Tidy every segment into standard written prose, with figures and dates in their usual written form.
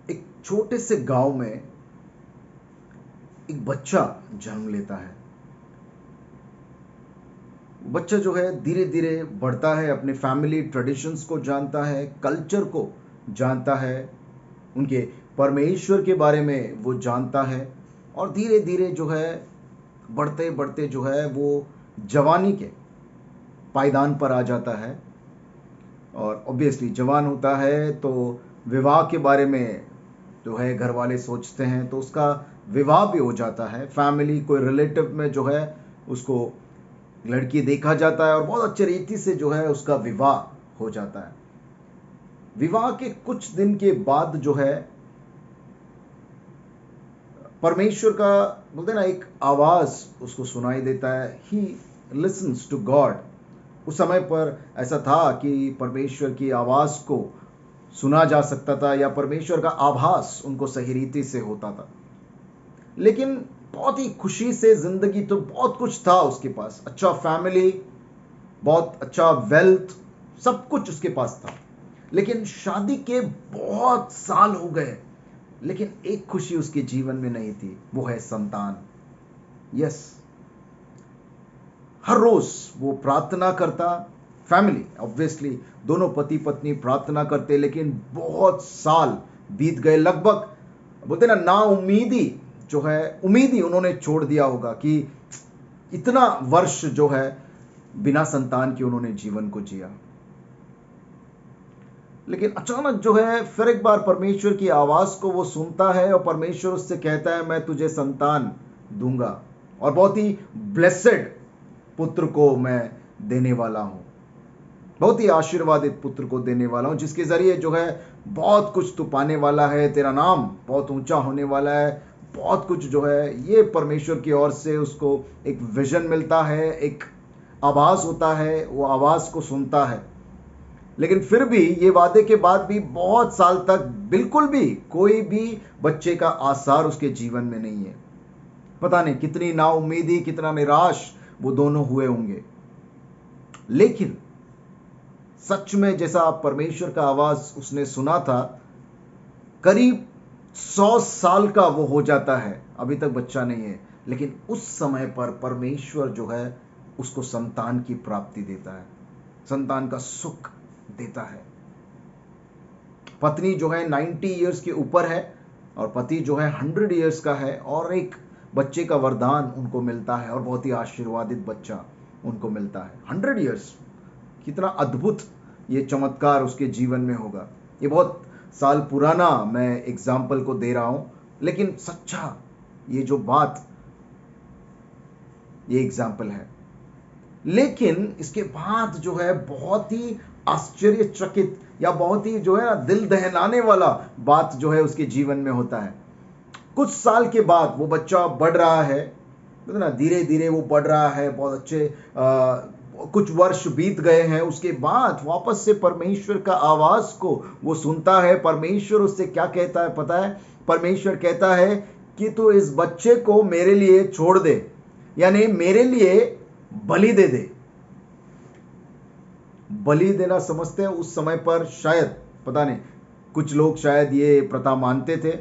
एक छोटे से गांव में एक बच्चा जन्म लेता है। बच्चा जो है धीरे धीरे बढ़ता है, अपने फैमिली ट्रेडिशंस को जानता है, कल्चर को जानता है, उनके परमेश्वर के बारे में वो जानता है, और धीरे धीरे जो है बढ़ते बढ़ते जो है वो जवानी के पायदान पर आ जाता है। और ऑब्वियसली जवान होता है तो विवाह के बारे में जो है घर वाले सोचते हैं, तो उसका विवाह भी हो जाता है। फैमिली कोई रिलेटिव में जो है उसको लड़की देखा जाता है और बहुत अच्छे रीति से जो है उसका विवाह हो जाता है। विवाह के कुछ दिन के बाद जो है परमेश्वर का बोलते ना एक आवाज उसको सुनाई देता है। He listens to God. उस समय पर ऐसा था कि परमेश्वर की आवाज को सुना जा सकता था या परमेश्वर का आभास उनको सही रीति से होता था। लेकिन बहुत ही खुशी से जिंदगी, तो बहुत कुछ था उसके पास, अच्छा फैमिली, बहुत अच्छा वेल्थ, सब कुछ उसके पास था। लेकिन शादी के बहुत साल हो गए, लेकिन एक खुशी उसके जीवन में नहीं थी, वो है संतान। यस, हर रोज वो प्रार्थना करता। फैमिली ऑब्वियसली दोनों पति पत्नी प्रार्थना करते, लेकिन बहुत साल बीत गए, लगभग बोलते ना उम्मीदी जो है, उम्मीद ही उन्होंने छोड़ दिया होगा कि इतना वर्ष जो है बिना संतान के उन्होंने जीवन को जिया। लेकिन अचानक जो है फिर एक बार परमेश्वर की आवाज को वो सुनता है और परमेश्वर उससे कहता है, मैं तुझे संतान दूंगा और बहुत ही ब्लेसेड पुत्र को मैं देने वाला हूं, बहुत ही आशीर्वादित पुत्र को देने वाला हूं, जिसके जरिए जो है बहुत कुछ तू पाने वाला है, तेरा नाम बहुत ऊंचा होने वाला है, बहुत कुछ जो है। ये परमेश्वर की ओर से उसको एक विजन मिलता है, एक आवाज होता है, वो आवाज को सुनता है। लेकिन फिर भी ये वादे के बाद भी बहुत साल तक बिल्कुल भी कोई भी बच्चे का आसार उसके जीवन में नहीं है। पता नहीं कितनी नाउम्मीदी, कितना निराश वो दोनों हुए होंगे। लेकिन सच में जैसा परमेश्वर का आवाज उसने सुना था, करीब 100 साल का वो हो जाता है, अभी तक बच्चा नहीं है, लेकिन उस समय पर परमेश्वर जो है उसको संतान की प्राप्ति देता है, संतान का सुख देता है। पत्नी जो है 90 इयर्स के ऊपर है और पति जो है 100 इयर्स का है, और एक बच्चे का वरदान उनको मिलता है और बहुत ही आशीर्वादित बच्चा उनको मिलता है। 100 इयर्स, कितना अद्भुत ये चमत्कार उसके जीवन में होगा। ये बहुत साल पुराना मैं एग्जाम्पल को दे रहा हूं, लेकिन सच्चा ये जो बात, ये एग्जाम्पल है। लेकिन इसके बाद जो है बहुत ही आश्चर्यचकित या बहुत ही जो है ना दिल दहलाने वाला बात जो है उसके जीवन में होता है। कुछ साल के बाद वो बच्चा बढ़ रहा है, ना धीरे धीरे वो बढ़ रहा है, बहुत अच्छे कुछ वर्ष बीत गए हैं। उसके बाद वापस से परमेश्वर का आवाज को वो सुनता है। परमेश्वर उससे क्या कहता है पता है? परमेश्वर कहता है कि तू इस बच्चे को मेरे लिए छोड़ दे, यानी मेरे लिए बलि दे दे। बलि देना समझते हैं उस समय पर, शायद पता नहीं, कुछ लोग शायद ये प्रथा मानते थे।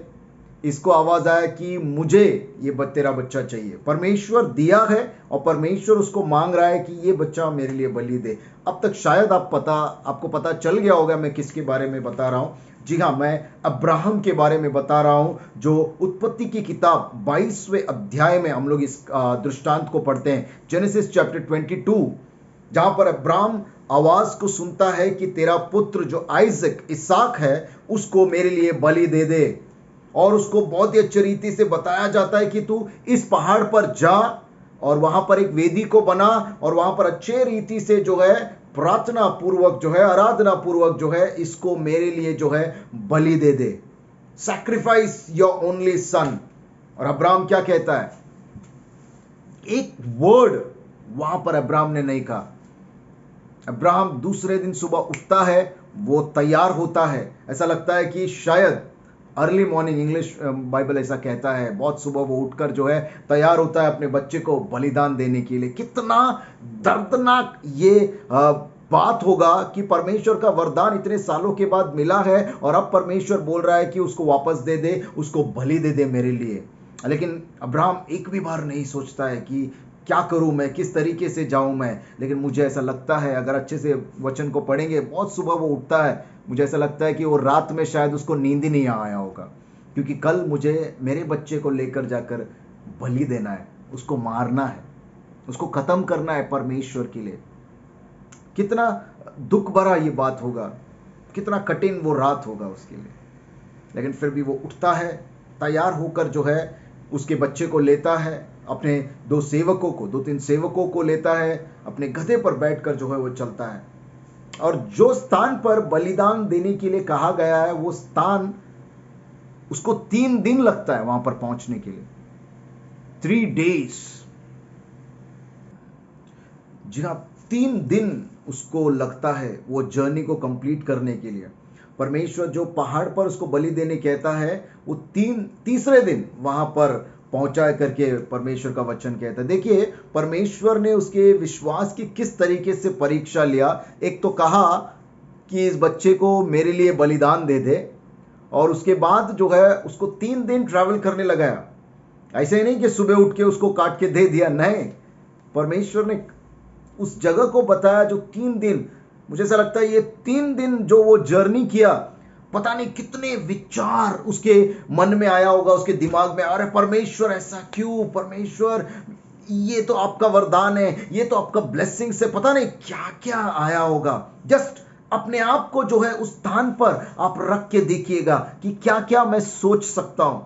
इसको आवाज आया कि मुझे ये तेरा बच्चा चाहिए। परमेश्वर दिया है और परमेश्वर उसको मांग रहा है कि ये बच्चा मेरे लिए बलि दे। अब तक शायद आपको पता चल गया होगा मैं किसके बारे में बता रहा हूं। जी हाँ, मैं अब्राहम के बारे में बता रहा हूं, जो उत्पत्ति की किताब 22वें अध्याय में हम लोग इस दृष्टांत को पढ़ते हैं, जेनेसिस चैप्टर 22, जहां पर अब्राहम आवाज को सुनता है कि तेरा पुत्र जो इसहाक है उसको मेरे लिए बलि दे दे। और उसको बहुत ही अच्छी रीति से बताया जाता है कि तू इस पहाड़ पर जा और वहां पर एक वेदी को बना और वहां पर अच्छे रीति से जो है प्रार्थना पूर्वक जो है, आराधना पूर्वक जो है इसको मेरे लिए जो है बलि दे दे। Sacrifice your only son. और अब्राहम क्या कहता है? एक वर्ड वहां पर अब्राहम ने नहीं कहा। अब्राहम दूसरे दिन सुबह उठता है, वो तैयार होता है, ऐसा लगता है कि शायद अर्ली मॉर्निंग, इंग्लिश बाइबल ऐसा कहता है, बहुत सुबह वो उठकर जो है तैयार होता है अपने बच्चे को बलिदान देने के लिए। कितना दर्दनाक ये बात होगा कि परमेश्वर का वरदान इतने सालों के बाद मिला है और अब परमेश्वर बोल रहा है कि उसको वापस दे दे, उसको बलि दे दे मेरे लिए। लेकिन अब्राहम एक भी बार नहीं सोचता है कि क्या करूं मैं, किस तरीके से जाऊं मैं। लेकिन मुझे ऐसा लगता है, अगर अच्छे से वचन को पढ़ेंगे, बहुत सुबह वो उठता है, मुझे ऐसा लगता है कि वो रात में शायद उसको नींद ही नहीं आया होगा, क्योंकि कल मुझे मेरे बच्चे को लेकर जाकर बलि देना है, उसको मारना है, उसको खत्म करना है परमेश्वर के लिए। कितना दुख भरा ये बात होगा, कितना कठिन वो रात होगा उसके लिए। लेकिन फिर भी वो उठता है, तैयार होकर जो है उसके बच्चे को लेता है, अपने दो तीन सेवकों को लेता है, अपने गधे पर बैठकर जो है वो चलता है। और जो स्थान पर बलिदान देने के लिए कहा गया है, वो स्थान उसको 3 दिन लगता है वहां पर पहुंचने के लिए, 3 days। जी हाँ, 3 दिन उसको लगता है वो जर्नी को कंप्लीट करने के लिए। परमेश्वर जो पहाड़ पर उसको बलि देने कहता है, वो तीसरे दिन वहां पर पहुंचा करके परमेश्वर का वचन कहता है। देखिए परमेश्वर ने उसके विश्वास की किस तरीके से परीक्षा लिया। एक तो कहा कि इस बच्चे को मेरे लिए बलिदान दे दे, और उसके बाद जो है उसको 3 दिन ट्रैवल करने लगाया। ऐसे ही नहीं कि सुबह उठ के उसको काट के दे दिया, नहीं, परमेश्वर ने उस जगह को बताया जो 3 दिन। मुझे ऐसा लगता है ये 3 दिन जो वो जर्नी किया, पता नहीं कितने विचार उसके मन में आया होगा, उसके दिमाग में, अरे परमेश्वर ऐसा क्यों, परमेश्वर ये तो आपका वरदान है, ये तो आपका ब्लेसिंग से, पता नहीं क्या क्या आया होगा। जस्ट अपने आप को जो है उस स्थान पर आप रख के देखिएगा कि क्या क्या मैं सोच सकता हूं,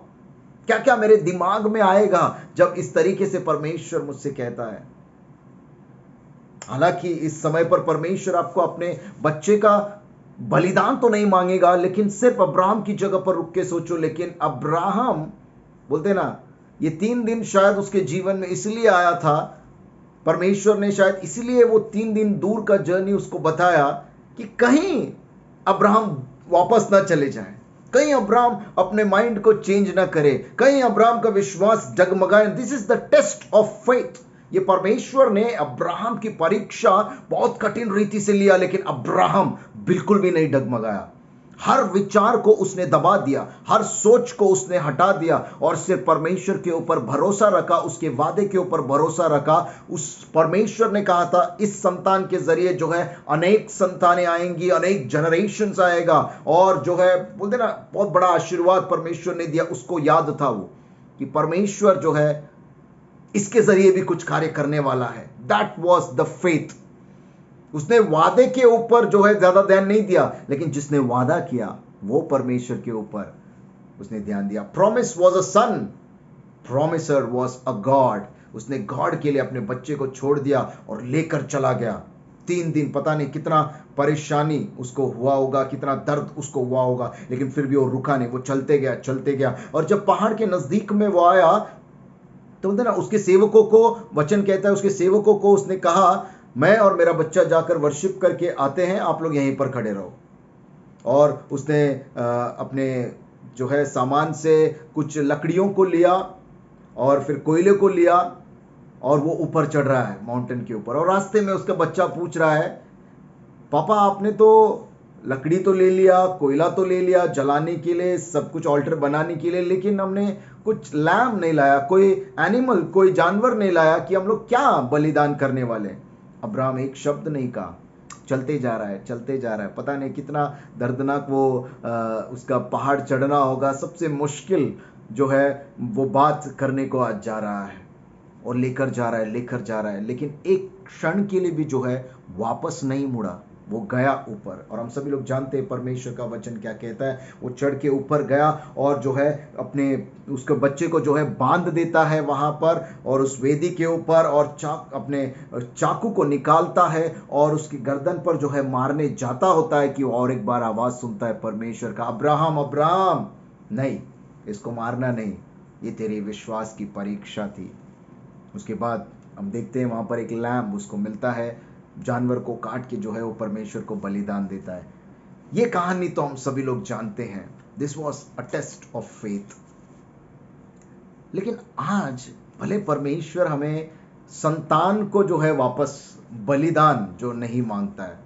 क्या क्या मेरे दिमाग में आएगा जब इस तरीके से परमेश्वर मुझसे कहता है। हालांकि इस समय पर परमेश्वर आपको अपने बच्चे का बलिदान तो नहीं मांगेगा, लेकिन सिर्फ अब्राहम की जगह पर रुक के सोचो। लेकिन अब्राहम बोलते ना, ये 3 दिन शायद उसके जीवन में इसलिए आया था, परमेश्वर ने शायद इसलिए वो 3 दिन दूर का जर्नी उसको बताया कि कहीं अब्राहम वापस ना चले जाए, कहीं अब्राहम अपने माइंड को चेंज ना करे, कहीं अब्राहम का विश्वास डगमगाए। This is the test of faith. ये परमेश्वर ने अब्राहम की परीक्षा बहुत कठिन रीति से लिया, लेकिन अब्राहम बिल्कुल भी नहीं डगमगाया। हर विचार को उसने दबा दिया, हर सोच को उसने हटा दिया और सिर्फ परमेश्वर के ऊपर भरोसा रखा, उसके वादे के ऊपर भरोसा रखा। उस परमेश्वर ने कहा था इस संतान के जरिए जो है अनेक संतानें आएंगी, अनेक जनरेशंस आएगा, और जो है बोलते ना बहुत बड़ा आशीर्वाद परमेश्वर ने दिया। उसको याद था वो कि परमेश्वर जो है इसके जरिए भी कुछ कार्य करने वाला है। That was the faith. उसने वादे के ऊपर जो है ज्यादा ध्यान नहीं दिया, लेकिन जिसने वादा किया वो परमेश्वर के ऊपर उसने ध्यान दिया। Promise was a son, promiser was a God. उसने गॉड के लिए अपने बच्चे को छोड़ दिया और लेकर चला गया। 3 दिन, पता नहीं कितना परेशानी उसको हुआ होगा, कितना दर्द उसको हुआ होगा, लेकिन फिर भी वो रुका नहीं, वो चलते गया चलते गया। और जब पहाड़ के नजदीक में वो आया तो बोलते ना, उसके सेवकों को, वचन कहता है उसके सेवकों को उसने कहा मैं और मेरा बच्चा जाकर वर्शिप करके आते हैं, आप लोग यहीं पर खड़े रहो। और उसने अपने जो है सामान से कुछ लकड़ियों को लिया और फिर कोयले को लिया, और वो ऊपर चढ़ रहा है माउंटेन के ऊपर। और रास्ते में उसका बच्चा पूछ रहा है, पापा आपने तो लकड़ी तो ले लिया, कोयला तो ले लिया जलाने के लिए, सब कुछ ऑल्टर बनाने के लिए, लेकिन हमने कुछ लैम नहीं लाया, कोई एनिमल, कोई जानवर नहीं लाया कि हम लोग क्या बलिदान करने वाले। अब्राहम एक शब्द नहीं कहा, चलते जा रहा है चलते जा रहा है। पता नहीं कितना दर्दनाक वो उसका पहाड़ चढ़ना होगा, सबसे मुश्किल जो है वो बात करने को आज जा रहा है, और लेकर जा रहा है लेकर जा रहा है। लेकिन एक क्षण के लिए भी जो है वापस नहीं मुड़ा, वो गया ऊपर। और हम सभी लोग जानते हैं परमेश्वर का वचन क्या कहता है। वो चढ़ के ऊपर गया और जो है अपने उसके बच्चे को जो है बांध देता है वहां पर, और उस वेदी के ऊपर, और अपने चाकू को निकालता है और उसकी गर्दन पर जो है मारने जाता होता है कि वो और एक बार आवाज सुनता है परमेश्वर का, अब्राहम अब्राहम, नहीं इसको मारना नहीं, ये तेरे विश्वास की परीक्षा थी। उसके बाद हम देखते हैं वहां पर एक लैम्ब उसको मिलता है, जानवर को काट के जो है वो परमेश्वर को बलिदान देता है। ये कहानी तो हम सभी लोग जानते हैं। This was a test of faith. लेकिन आज भले परमेश्वर हमें संतान को जो है वापस बलिदान जो नहीं मांगता है,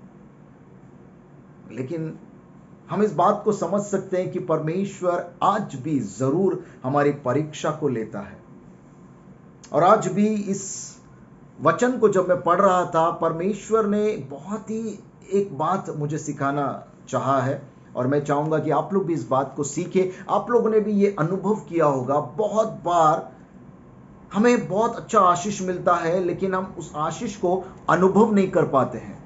लेकिन हम इस बात को समझ सकते हैं कि परमेश्वर आज भी जरूर हमारी परीक्षा को लेता है। और आज भी इस वचन को जब मैं पढ़ रहा था, परमेश्वर ने बहुत ही एक बात मुझे सिखाना चाहा है, और मैं चाहूंगा कि आप लोग भी इस बात को सीखें। आप लोगों ने भी ये अनुभव किया होगा, बहुत बार हमें बहुत अच्छा आशीष मिलता है लेकिन हम उस आशीष को अनुभव नहीं कर पाते हैं।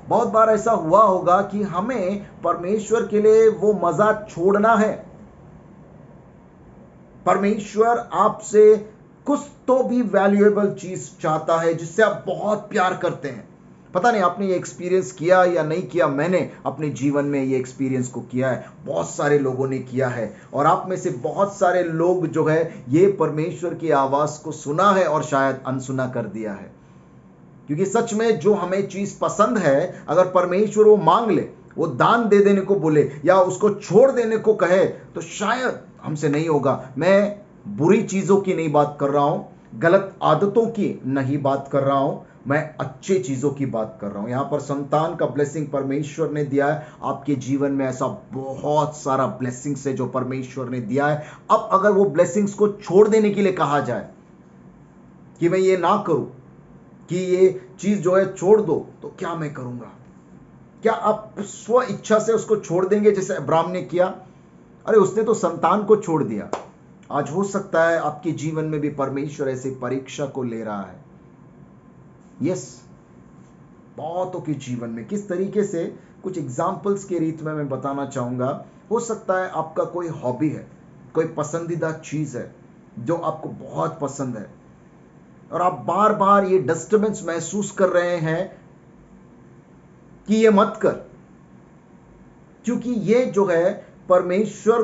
बहुत बार ऐसा हुआ होगा कि हमें परमेश्वर के लिए वो मजा छोड़ना है। परमेश्वर आपसे कुछ तो भी वैल्यूएबल चीज चाहता है जिससे आप बहुत प्यार करते हैं। पता नहीं आपने ये एक्सपीरियंस किया या नहीं किया, मैंने अपने जीवन में ये एक्सपीरियंस को किया है, बहुत सारे लोगों ने किया है, और आप में से बहुत सारे लोग जो है ये परमेश्वर की आवाज को सुना है और शायद अनसुना कर दिया है। क्योंकि सच में जो हमें चीज पसंद है, अगर परमेश्वर वो मांग ले, वो दान दे देने को बोले या उसको छोड़ देने को कहे, तो शायद हमसे नहीं होगा। मैं बुरी चीजों की नहीं बात कर रहा हूं, गलत आदतों की नहीं बात कर रहा हूं, मैं अच्छे चीजों की बात कर रहा हूं। यहां पर संतान का ब्लेसिंग परमेश्वर ने दिया है। आपके जीवन में ऐसा बहुत सारा ब्लेसिंग्स है जो परमेश्वर ने दिया है। अब अगर वो ब्लेसिंग्स को छोड़ देने के लिए कहा जाए कि मैं ये ना करूं, कि ये चीज जो है छोड़ दो, तो क्या मैं करूंगा? क्या आप स्व इच्छा से उसको छोड़ देंगे जैसे अब्राहम ने किया? अरे उसने तो संतान को छोड़ दिया। आज हो सकता है आपके जीवन में भी परमेश्वर ऐसी परीक्षा को ले रहा है। यस, बहुतों के जीवन में किस तरीके से, कुछ एग्जाम्पल्स के रीत में मैं बताना चाहूंगा। हो सकता है आपका कोई हॉबी है, कोई पसंदीदा चीज है जो आपको बहुत पसंद है, और आप बार बार ये डिस्टर्बेंस महसूस कर रहे हैं कि ये मत कर, क्योंकि ये जो है परमेश्वर,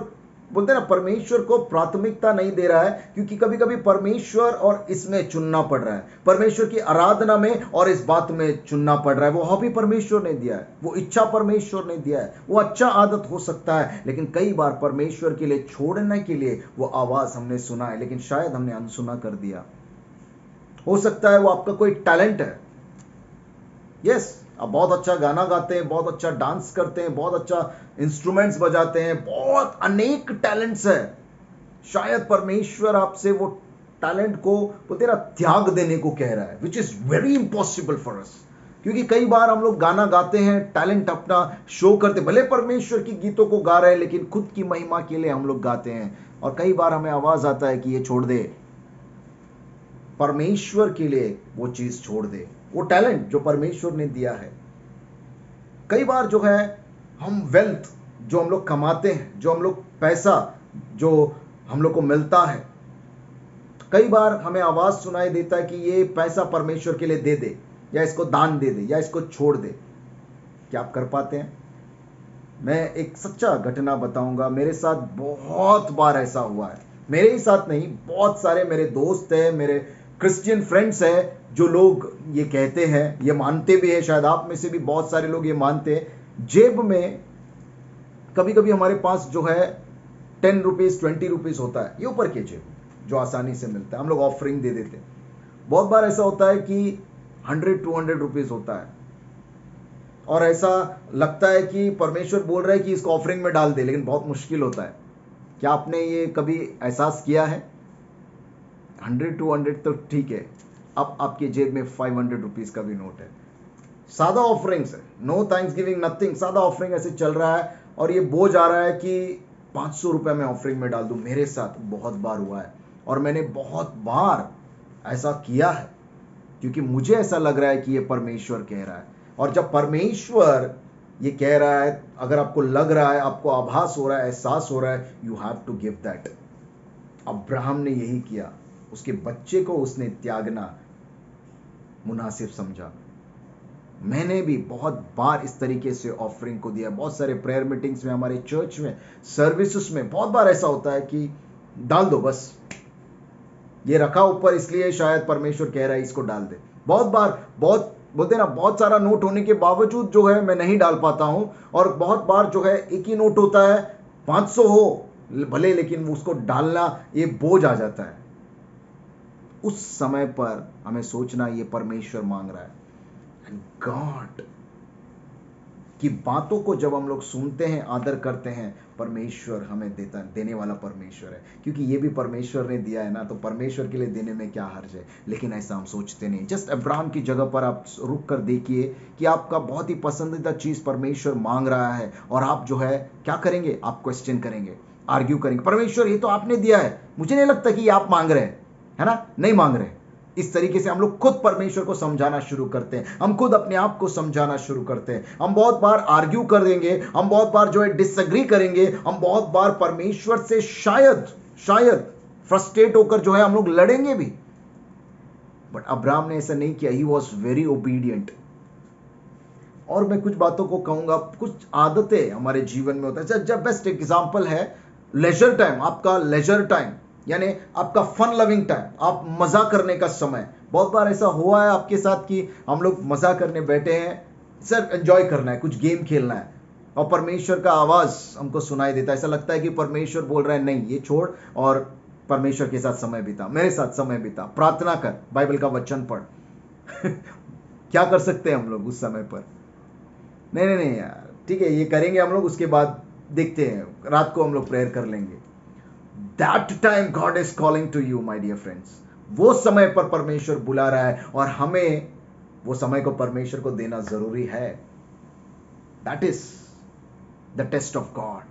बोलते हैं ना, परमेश्वर को प्राथमिकता नहीं दे रहा है। क्योंकि कभी कभी परमेश्वर और इसमें चुनना पड़ रहा है, परमेश्वर की आराधना में और इस बात में चुनना पड़ रहा है। वो हॉबी परमेश्वर ने दिया है, वो इच्छा परमेश्वर ने दिया है, वो अच्छा आदत हो सकता है, लेकिन कई बार परमेश्वर के लिए छोड़ने के लिए वो आवाज हमने सुना है, लेकिन शायद हमने अनसुना कर दिया। हो सकता है वो आपका कोई टैलेंट है। यस, आप बहुत अच्छा गाना गाते हैं, बहुत अच्छा डांस करते हैं, बहुत अच्छा इंस्ट्रूमेंट्स बजाते हैं, बहुत अनेक टैलेंट्स है। शायद परमेश्वर आपसे वो टैलेंट को वो तेरा त्याग देने को कह रहा है, which is very impossible for us. क्योंकि कई बार हम लोग गाना गाते हैं, टैलेंट अपना शो करते, भले परमेश्वर की गीतों को गा रहे हैं, लेकिन खुद की महिमा के लिए हम लोग गाते हैं। और कई बार हमें आवाज आता है कि ये छोड़ दे, परमेश्वर के लिए वो चीज छोड़ दे, वो टैलेंट जो परमेश्वर ने दिया है। कई बार जो है हम वेल्थ जो हम लोग कमाते हैं, जो हम लोग पैसा जो हम लोग को मिलता है, कई बार हमें आवाज सुनाई देता है कि ये पैसा परमेश्वर के लिए दे दे, या इसको दान दे दे, या इसको छोड़ दे। क्या आप कर पाते हैं? मैं एक सच्चा घटना बताऊंगा, मेरे साथ बहुत बार ऐसा हुआ है। मेरे ही साथ नहीं, बहुत सारे मेरे दोस्त हैं, मेरे क्रिश्चियन फ्रेंड्स हैं, जो लोग ये कहते हैं, ये मानते भी है, शायद आप में से भी बहुत सारे लोग ये मानते हैं। जेब में कभी कभी हमारे पास जो है 10 रुपीज 20 रुपीज होता है, ये ऊपर के जेब जो आसानी से मिलता है, हम लोग ऑफरिंग दे देते हैं। बहुत बार ऐसा होता है कि 100-200 रुपीज होता है, और ऐसा लगता है कि परमेश्वर बोल रहा है कि इसको ऑफरिंग में डाल दे, लेकिन बहुत मुश्किल होता है। क्या आपने ये कभी एहसास किया है? 100-200 तो ठीक है, अब आपके जेब में 500 रुपीज का भी नोट है। सादा ऑफरिंग्स है, नो थैंक्स गिविंग नथिंग, सादा ऑफरिंग ऐसे चल रहा है, और ये बोझ आ रहा है कि 500 रुपए में ऑफरिंग में डाल दूं। मेरे साथ बहुत बार हुआ है, और मैंने बहुत बार ऐसा किया है, क्योंकि मुझे ऐसा लग रहा है कि ये परमेश्वर कह रहा है। और जब परमेश्वर ये कह रहा है, अगर आपको लग रहा है, आपको आभास हो रहा है, एहसास हो रहा है, you have to give that. Abraham ने यही किया, उसके बच्चे को उसने त्यागना मुनासिब समझा। मैंने भी बहुत बार इस तरीके से ऑफरिंग को दिया, बहुत सारे प्रेयर मीटिंग्स में, हमारे चर्च में, सर्विसेज में बहुत बार ऐसा होता है कि डाल दो, बस ये रखा ऊपर इसलिए शायद परमेश्वर कह रहा है इसको डाल दे। बहुत बार, बहुत बोलते ना, बहुत सारा नोट होने के बावजूद जो है मैं नहीं डाल पाता हूं, और बहुत बार जो है एक ही नोट होता है, 500 हो भले, लेकिन उसको डालना ये बोझ आ जाता है। उस समय पर हमें सोचना ये परमेश्वर मांग रहा है, एंड गॉड की बातों को जब हम लोग सुनते हैं, आदर करते हैं, परमेश्वर हमें देने वाला परमेश्वर है, क्योंकि ये भी परमेश्वर ने दिया है ना, तो परमेश्वर के लिए देने में क्या हर्ज है। लेकिन ऐसा हम सोचते नहीं। जस्ट अब्राहम की जगह पर आप रुक कर देखिए कि आपका बहुत ही पसंदीदा चीज परमेश्वर मांग रहा है, और आप जो है क्या करेंगे, आप क्वेश्चन करेंगे, आर्ग्यू करेंगे, परमेश्वर ये तो आपने दिया है, मुझे नहीं लगता कि ये आप मांग रहे हैं, है ना, नहीं मांग रहे। इस तरीके से हम लोग खुद परमेश्वर को समझाना शुरू करते हैं, हम खुद अपने आप को समझाना शुरू करते हैं। हम बहुत बार आर्ग्यू कर देंगे, हम बहुत बार जो है डिसएग्री करेंगे, हम बहुत बार परमेश्वर से शायद फ्रस्ट्रेट होकर जो है हम लोग लड़ेंगे भी। बट अब्राहम ने ऐसा नहीं किया, ही वॉज वेरी ओबीडियंट। और मैं कुछ बातों को कहूंगा, कुछ आदतें हमारे जीवन में होता है। जब बेस्ट एग्जांपल है लेजर टाइम, आपका लेजर टाइम यानी आपका फन लविंग टाइम, आप मजा करने का समय। बहुत बार ऐसा हुआ है आपके साथ कि हम लोग मजा करने बैठे हैं, सर एंजॉय करना है, कुछ गेम खेलना है, और परमेश्वर का आवाज हमको सुनाई देता है। ऐसा लगता है कि परमेश्वर बोल रहा है नहीं ये छोड़ और परमेश्वर के साथ समय बिता, मेरे साथ समय बिता, प्रार्थना कर, बाइबल का वचन पढ़। क्या कर सकते हैं हम लोग उस समय पर? नहीं यार, ठीक है ये करेंगे हम लोग, उसके बाद देखते हैं, रात को हम लोग प्रेयर कर लेंगे। That time God is calling to you, my dear friends. वो समय पर परमेश्वर बुला रहा है, और हमें वो समय को परमेश्वर को देना जरूरी है। That is the test of God.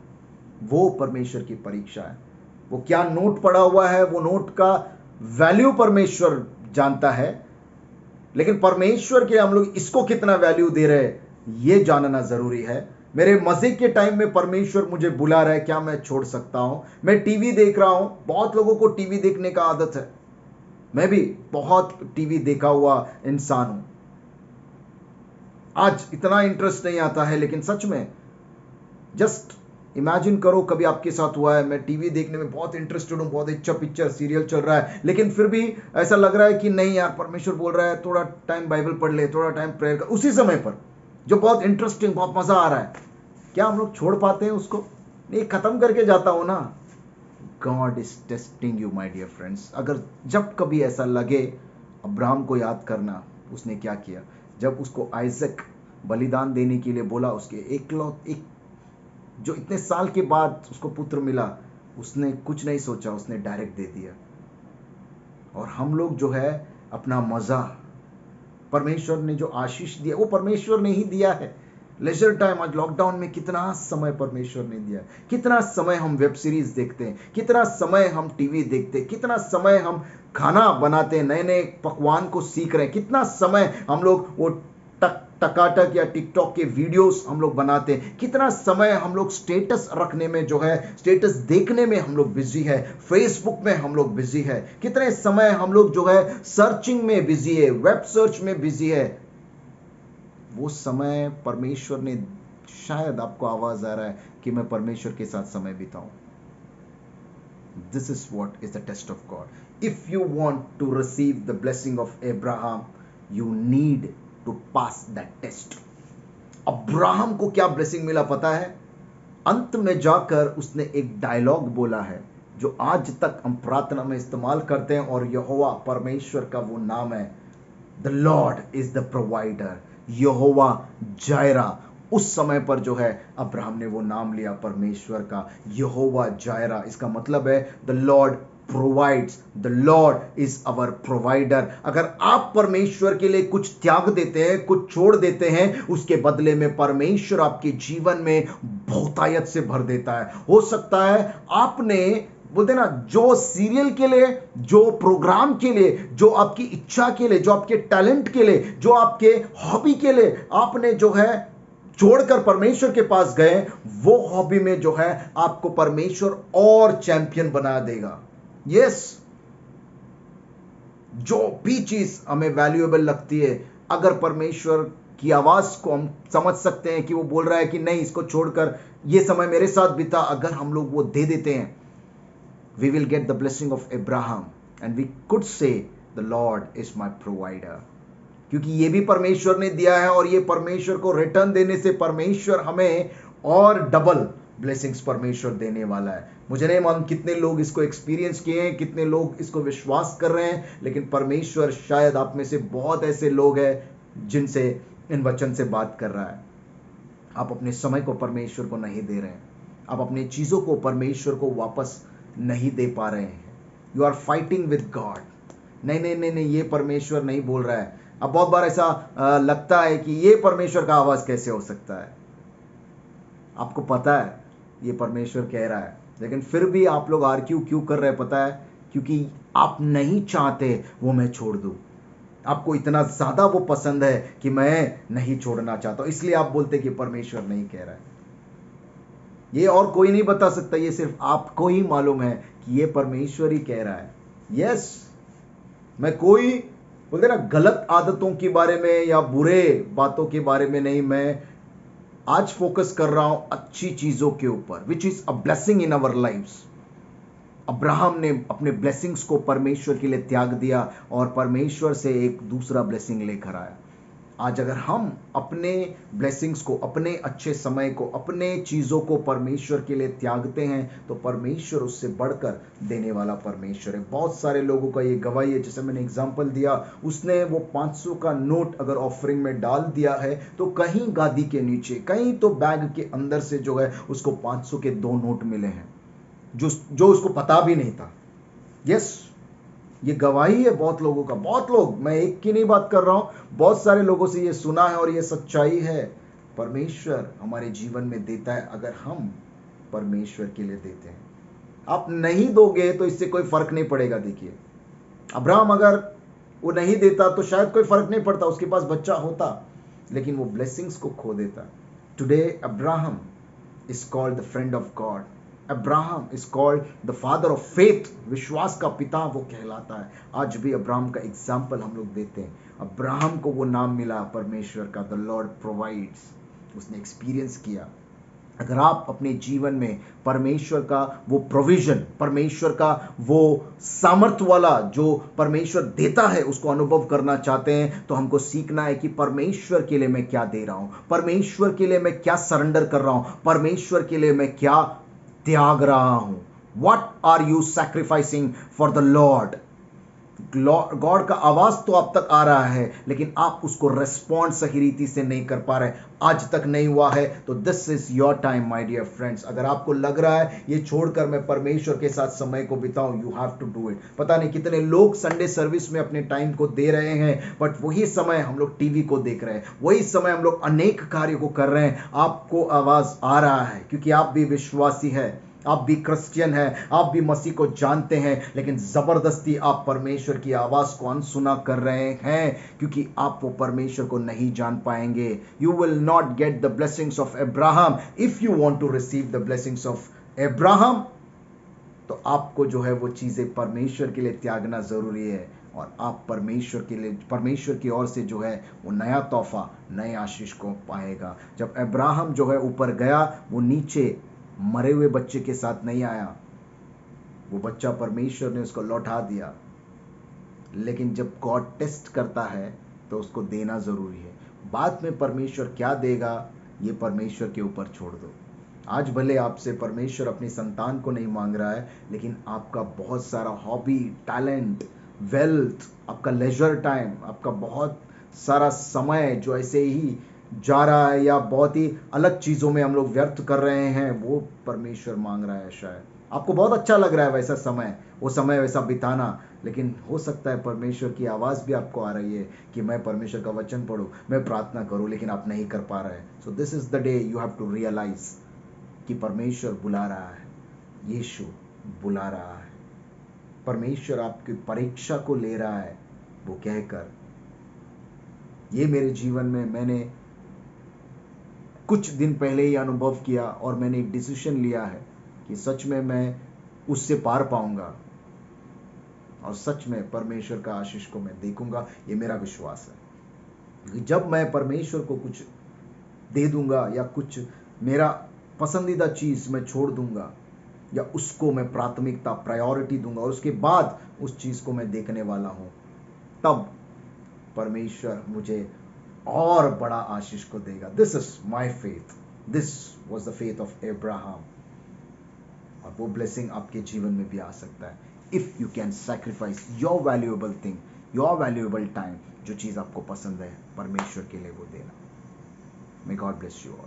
वो परमेश्वर की परीक्षा है। वो क्या नोट पड़ा हुआ है, वो नोट का वैल्यू परमेश्वर जानता है, लेकिन परमेश्वर के हम लोग इसको कितना वैल्यू दे रहे हैं ये जानना जरूरी है। मेरे मजे के टाइम में परमेश्वर मुझे बुला रहा है, क्या मैं छोड़ सकता हूं? मैं टीवी देख रहा हूं, बहुत लोगों को टीवी देखने का आदत है, मैं भी बहुत टीवी देखा हुआ इंसान हूं। आज इतना इंटरेस्ट नहीं आता है, लेकिन सच में जस्ट इमेजिन करो कभी आपके साथ हुआ है, मैं टीवी देखने में बहुत इंटरेस्टेड हूं, बहुत अच्छा पिक्चर सीरियल चल रहा है, लेकिन फिर भी ऐसा लग रहा है कि नहीं यार, परमेश्वर बोल रहा है थोड़ा टाइम बाइबल पढ़ ले, थोड़ा टाइम प्रेयर कर, उसी समय पर जो बहुत इंटरेस्टिंग, बहुत मजा आ रहा है, क्या हम लोग छोड़ पाते हैं उसको? नहीं, खत्म करके जाता हूं ना। God is testing you my dear friends. अगर जब कभी ऐसा लगे, अब्राहम को याद करना, उसने क्या किया जब उसको आइजक बलिदान देने के लिए बोला, उसके एक जो इतने साल के बाद उसको पुत्र मिला, उसने कुछ नहीं सोचा, उसने डायरेक्ट दे दिया। और हम लोग जो है अपना मजा, परमेश्वर ने जो आशीष दिया वो परमेश्वर ने ही दिया है। लेजर टाइम, आज लॉकडाउन में कितना समय परमेश्वर ने दिया, कितना समय हम वेब सीरीज देखते हैं, कितना समय हम टीवी देखते हैं, कितना समय हम खाना बनाते हैं, नए नए पकवान को सीख रहे हैं, कितना समय हम लोग वो टकाटक या टिकटॉक के वीडियोस हम लोग बनाते हैं, कितना समय हम लोग स्टेटस रखने में जो है, स्टेटस देखने में हम लोग बिजी है, फेसबुक में हम लोग बिजी है, कितने समय हम लोग जो है सर्चिंग में बिजी है, वेब सर्च में बिजी है। वो समय परमेश्वर ने, शायद आपको आवाज आ रहा है कि मैं परमेश्वर के साथ समय बिताऊं। This is what is the test of God. If you want to receive the blessing of Abraham, you need to pass that test. Abraham को क्या ब्लेसिंग मिला पता है? अंत में जाकर उसने एक डायलॉग बोला है जो आज तक हम प्रार्थना में इस्तेमाल करते हैं, और यहोवा परमेश्वर का वो नाम है, the Lord is the provider, Jehovah Jireh. उस समय पर जो है अब्राहम ने वो नाम लिया परमेश्वर का, यहोवा जायरा। इसका मतलब है the Lord provides, the Lord is our provider. अगर आप परमेश्वर के लिए कुछ त्याग देते हैं, कुछ छोड़ देते हैं, उसके बदले में परमेश्वर आपके जीवन में बहुतायत से भर देता है। हो सकता है आपने, बोलते ना, जो सीरियल के लिए, जो प्रोग्राम के लिए, जो आपकी इच्छा के लिए, जो आपके टैलेंट के लिए, जो आपके हॉबी के लिए आपने जो है छोड़कर परमेश्वर के पास गए, वो हॉबी में जो है आपको परमेश्वर और चैंपियन बना देगा। यस, जो भी चीज हमें वैल्यूएबल लगती है, अगर परमेश्वर की आवाज को हम समझ सकते हैं कि वो बोल रहा है कि नहीं, इसको छोड़कर ये समय मेरे साथ बिता, अगर हम लोग वो दे देते हैं, we will get the blessing of Abraham and we could say the Lord is my provider। क्योंकि ये भी परमेश्वर ने दिया है, और ये परमेश्वर को रिटर्न देने से परमेश्वर हमें और डबल ब्लेसिंग्स परमेश्वर देने वाला है। मुझे नहीं मालूम कितने लोग इसको एक्सपीरियंस किए हैं, कितने लोग इसको विश्वास कर रहे हैं, लेकिन परमेश्वर शायद आप में से बहुत ऐसे लोग हैं जिनसे इन वचन से बात कर रहा है। आप अपने समय को परमेश्वर को नहीं दे रहे हैं, आप अपनी चीज़ों को परमेश्वर को वापस नहीं दे पा रहे हैं। You are fighting with God. नहीं नहीं नहीं नहीं, ये परमेश्वर नहीं बोल रहा है। अब बहुत बार ऐसा लगता है कि ये परमेश्वर का आवाज़ कैसे हो सकता है। आपको पता है ये परमेश्वर कह रहा है, लेकिन फिर भी आप लोग आर्ग्यू क्यों कर रहे हैं पता है? क्योंकि आप नहीं चाहते वो मैं छोड़ दूं। आपको इतना ज़्यादा वो पसंद है कि मैं नहीं छोड़ना चाहता हूं, इसलिए आप बोलते कि परमेश्वर नहीं कह रहा है। ये और कोई नहीं बता सकता, ये सिर्फ आपको ही मालूम है कि ये परमेश्वर ही कह रहा है। यस, मैं कोई बोलते ना गलत आदतों के बारे में या बुरे बातों के बारे में नहीं, मैं आज फोकस कर रहा हूं अच्छी चीजों के ऊपर, which is a blessing in our lifes. Abraham ने अपने ब्लेसिंग्स को परमेश्वर के लिए त्याग दिया और परमेश्वर से एक दूसरा ब्लेसिंग लेकर आया। आज अगर हम अपने ब्लेसिंग्स को, अपने अच्छे समय को, अपने चीज़ों को परमेश्वर के लिए त्यागते हैं तो परमेश्वर उससे बढ़कर देने वाला परमेश्वर है। बहुत सारे लोगों का ये गवाही है, जैसे मैंने एग्जांपल दिया, उसने वो 500 का नोट अगर ऑफरिंग में डाल दिया है तो कहीं गादी के नीचे, कहीं तो बैग के अंदर से जो है उसको 500 के 2 नोट मिले हैं, जो उसको पता भी नहीं था। यस, ये गवाही है बहुत लोगों का, बहुत लोग, मैं एक की नहीं बात कर रहा हूं, बहुत सारे लोगों से ये सुना है और ये सच्चाई है। परमेश्वर हमारे जीवन में देता है अगर हम परमेश्वर के लिए देते हैं। आप नहीं दोगे तो इससे कोई फर्क नहीं पड़ेगा। देखिए, अब्राहम अगर वो नहीं देता तो शायद कोई फर्क नहीं पड़ता, उसके पास बच्चा होता, लेकिन वो ब्लेसिंग्स को खो देता। Today Abraham is called the friend of God. Abraham is called the father of faith. विश्वास का पिता वो कहलाता है। आज भी अब्राहम का एग्जाम्पल हम लोग देते हैं। अब्राहम को वो नाम मिला परमेश्वर का, द लॉर्ड प्रोवाइड्स। उसने एक्सपीरियंस किया। अगर आप अपने जीवन में परमेश्वर का वो प्रोविजन, परमेश्वर का वो सामर्थ्य वाला जो परमेश्वर देता है उसको अनुभव करना चाहते हैं तो हमको सीखना है कि परमेश्वर के लिए मैं क्या दे रहा हूं, परमेश्वर के लिए मैं क्या सरेंडर कर रहा हूं, परमेश्वर के लिए मैं क्या त्याग रहा हूं। What are you sacrificing for the Lord? God का आवाज तो आप तक आ रहा है, लेकिन आप उसको रेस्पॉन्ड सही रीति से नहीं कर पा रहे, आज तक नहीं हुआ है, तो this is your time my dear friends. अगर आपको लग रहा है ये छोड़कर मैं परमेश्वर के साथ समय को बिताऊं, you have to do it. पता नहीं कितने लोग संडे सर्विस में अपने टाइम को दे रहे हैं, बट वही समय हम लोग टीवी को देख रहे हैं, वही समय हम लोग अनेक कार्यों को कर रहे हैं। आपको आवाज आ रहा है क्योंकि आप भी विश्वासी है, आप भी क्रिश्चियन हैं, आप भी मसीह को जानते हैं, लेकिन जबरदस्ती आप परमेश्वर की आवाज को अनसुना कर रहे हैं क्योंकि आप वो परमेश्वर को नहीं जान पाएंगे। You will not get the blessings of Abraham. If you want to receive the blessings of Abraham तो आपको जो है वो चीजें परमेश्वर के लिए त्यागना जरूरी है, और आप परमेश्वर के लिए, परमेश्वर की ओर से जो है वो नया तोहफा, नए आशीष को पाएगा। जब अब्राहम जो है ऊपर गया, वो नीचे मरे हुए बच्चे के साथ नहीं आया, वो बच्चा परमेश्वर ने उसको लौटा दिया। लेकिन जब गॉड टेस्ट करता है तो उसको देना जरूरी है। बाद में परमेश्वर क्या देगा ये परमेश्वर के ऊपर छोड़ दो। आज भले आपसे परमेश्वर अपनी संतान को नहीं मांग रहा है, लेकिन आपका बहुत सारा हॉबी, टैलेंट, वेल्थ, आपका लेजर टाइम, आपका बहुत सारा समय जो ऐसे ही जा रहा है या बहुत ही अलग चीज़ों में हम लोग व्यर्थ कर रहे हैं, वो परमेश्वर मांग रहा है। शायद आपको बहुत अच्छा लग रहा है वैसा समय, वो समय वैसा बिताना, लेकिन हो सकता है परमेश्वर की आवाज़ भी आपको आ रही है कि मैं परमेश्वर का वचन पढूं, मैं प्रार्थना करूं, लेकिन आप नहीं कर पा रहे हैं। So this is the day you have to realize कि परमेश्वर बुला रहा है, यीशु बुला रहा है, परमेश्वर आपकी परीक्षा को ले रहा है। वो कहकर, ये मेरे जीवन में मैंने कुछ दिन पहले ही अनुभव किया और मैंने एक डिसीजन लिया है कि सच में मैं उससे पार पाऊंगा और सच में परमेश्वर का आशीष को मैं देखूंगा। ये मेरा विश्वास है। जब मैं परमेश्वर को कुछ दे दूंगा या कुछ मेरा पसंदीदा चीज मैं छोड़ दूंगा या उसको मैं प्राथमिकता, प्रायोरिटी दूंगा और उसके बाद उस चीज को मैं देखने वाला हूं, तब परमेश्वर मुझे और बड़ा आशीष को देगा। This is my faith, this was the faith of Abraham. और वो ब्लेसिंग आपके जीवन में भी आ सकता है if you can sacrifice your valuable thing, your valuable time, जो चीज आपको पसंद है परमेश्वर के लिए वो देना। May God bless you all.